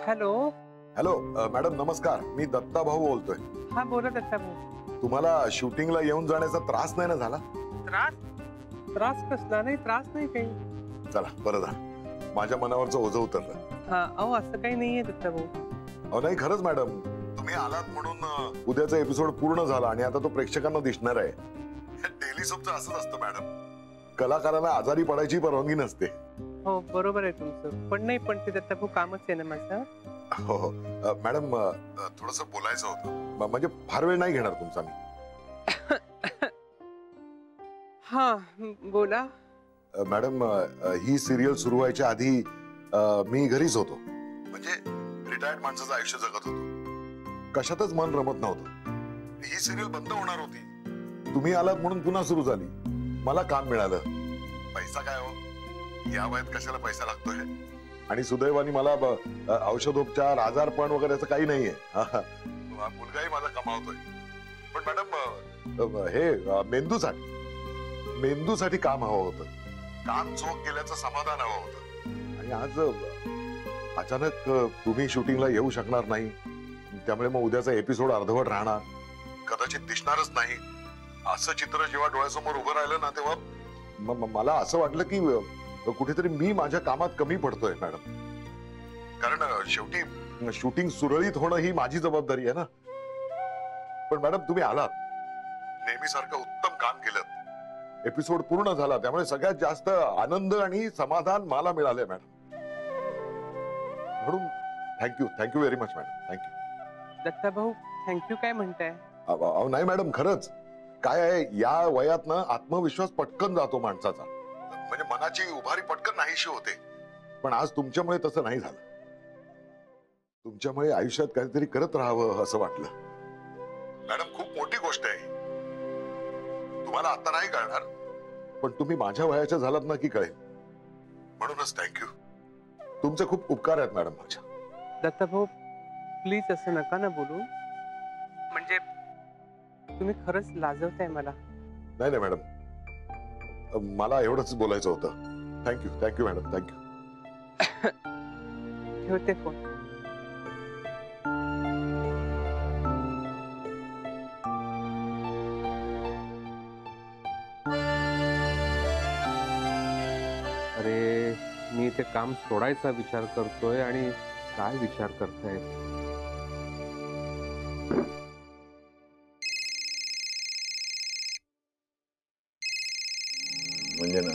Hello. Hello madam नमस्कार, मी दत्ता भाऊ बोलतोय. हा बोला दत्ता भाऊ. तुम्हाला शूटिंगला येऊन जाण्याचा त्रास नाही ना झाला? त्रास? त्रास कसला नाही, त्रास नाही काही. चला बरं झालं, माझ्या मनावरचं ओझं उतरलं. हा अहो असं काही नाहीये दत्ता भाऊ. अहो नाही खरंच मॅडम, तुम्ही आलात म्हणून उद्याचा एपिसोड पूर्ण झाला आणि आता तो प्रेक्षकांना दिसणार आहे. डेली सोपचं असंच असतं मॅडम, कलाकारांना आजारी पडायची परवानगी नसते. हो बरोबर आहे तुमचं, पण नाही पण ते दत्ता भाऊ कामच आहे ना माझं. हो हो मॅडम थोडस बोलायचं होतं, म्हणजे फार वेळ नाही घेणार तुमचा मी. हा बोला. मॅडम ही सिरियल सुरू व्हायच्या आधी मी घरीच होतो, म्हणजे रिटायर्ड माणसाचं आयुष्य जगत होतो. कशातच मन रमत नव्हतं. ही सिरियल बंद होणार होती, तुम्ही आलात म्हणून पुन्हा सुरू झाली. मला काम मिळालं. पैसा काय हो, या वयात कशाला पैसा लागतोय. आणि सुदैवाने मला औषधोपचार, आजारपण वगैरे असं काही नाहीये. मुलगाही माझा कमावतोय. पण मॅडम हे मेंदूसाठी काम हवं होतं. काम चोख केल्याचं समाधान हवं होतं. आणि आज अचानक तुम्ही शूटिंगला येऊ शकणार नाही, त्यामुळे मग उद्याचा एपिसोड अर्धवट राहणार, कदाचित दिसणारच नाही. असं चित्र जेव्हा डोळ्यासमोर उभं राहिलं ना, तेव्हा मला असं वाटलं की कुठेतरी मी माझ्या कामात कमी पडतोय मॅडम. कारण शेवटी शूटिंग सुरळीत होणं ही माझी जबाबदारी आहे ना. पण मॅडम तुम्ही आलात, नेहमीसारखं उत्तम काम केलं, एपिसोड पूर्ण झाला, त्यामुळे सगळ्यात जास्त आनंद आणि समाधान मला मिळाले मॅडम. म्हणून thank you very much madam. Thank you. Datta भाऊ थँक्यू काय म्हणताय? नाही मॅडम, खरंच काय आहे, या वयात ना आत्मविश्वास पटकन जातो माणसाचा, म्हणजे मनाची उभारी पटकन नाहीशी होते. पण आज तुमच्यामुळे तसं नाही झालं. तुमच्यामुळे आयुष्यात काहीतरी करत राहावं असं वाटलं. मॅडम खूप मोठी गोष्ट आहे, तुम्हाला आता नाही कळणार, पण तुम्ही माझ्या वयाच्या झालात ना की कळेल. म्हणूनच थँक्यू. तुमचे खूप उपकार आहेत मॅडम माझ्या. दत्ता भाऊ प्लीज असं नका ना बोलू, म्हणजे तुम्ही खरंच लाजवताय मला. नाही नाही मॅडम, मला एवढंच बोलायचं होतं. Thank you madam, thank you. ठेवते फोन. अरे मी इथे काम सोडायचा विचार करतोय आणि काय विचार करतायत. म्हणजे ना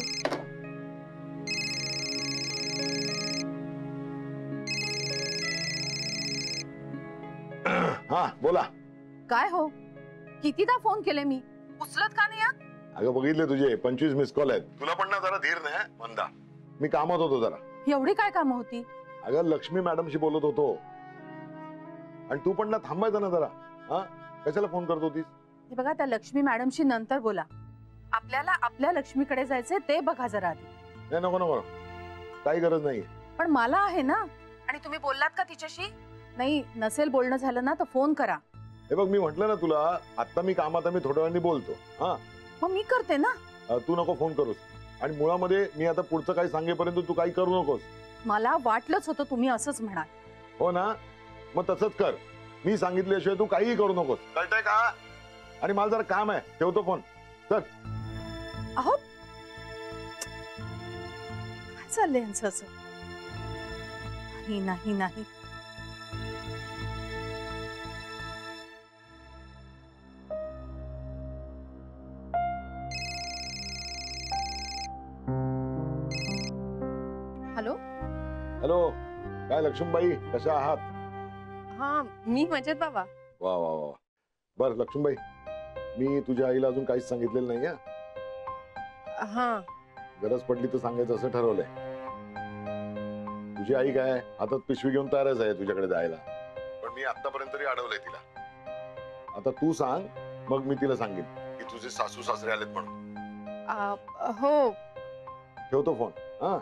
हा बोला. काय हो, कितीदा फोन केले मी, उचलत का नाही? अगं बघितले तुझे 25 मिस कॉल आहेत. तुला पण ना जरा धीर नाही मंदा, मी कामात होतो जरा. एवढी काय काम होती? अगं लक्ष्मी मॅडमशी बोलत होतो. आणि तू पण ना थांबायचं ना जरा. हा कशाला फोन करत होतीस? हे बघा, त्या लक्ष्मी मॅडमशी नंतर बोला. आपल्याला आपल्या लक्ष्मीकडे जायचंय, ते बघा जरा आधी. नाही नको, काही गरज नाही. पण मला आहे ना. आणि तुम्ही बोललात का तिच्याशी? नाही, नसेल बोलणं झालं ना तर फोन करा. हे बघ, मी म्हटलं ना तुला, आता मी कामात, मी थोड्या वेळाने बोलतो. हा मग मी करते ना. तू नको फोन करूस. आणि मुळामध्ये मी आता पुढचं काही सांगेपर्यंत तू काही करू नकोस. मला वाटलंच होतं तुम्ही असंच म्हणाल. हो ना, मग तसंच कर. मी सांगितल्याशिवाय तू काहीही करू नकोस, कळतंय का? आणि मला जरा काम आहे, ठेवतो फोन. चल. अहो काय चाललंय यांचं असं? नाही. हॅलो, काय लक्ष्मीबाई, कशा आहात? हा मी मजेत बाबा. वा वा वा. बर लक्ष्मीबाई, मी तुझ्या आईला अजून काहीच सांगितलेलं नाहीये. हा गरज पडली तर सांगायचं असं ठरवलंय. तुझी आई काय हातात पिशवी घेऊन तयारच आहे तुझ्कडे जायला. पण मी आतापर्यंत तरी अडवलंय तिला. आता तू सांग, मग मी तिला सांगेन की तुझे सासू सासरे आलेत म्हणून. हो. ठेवतो फोन. हा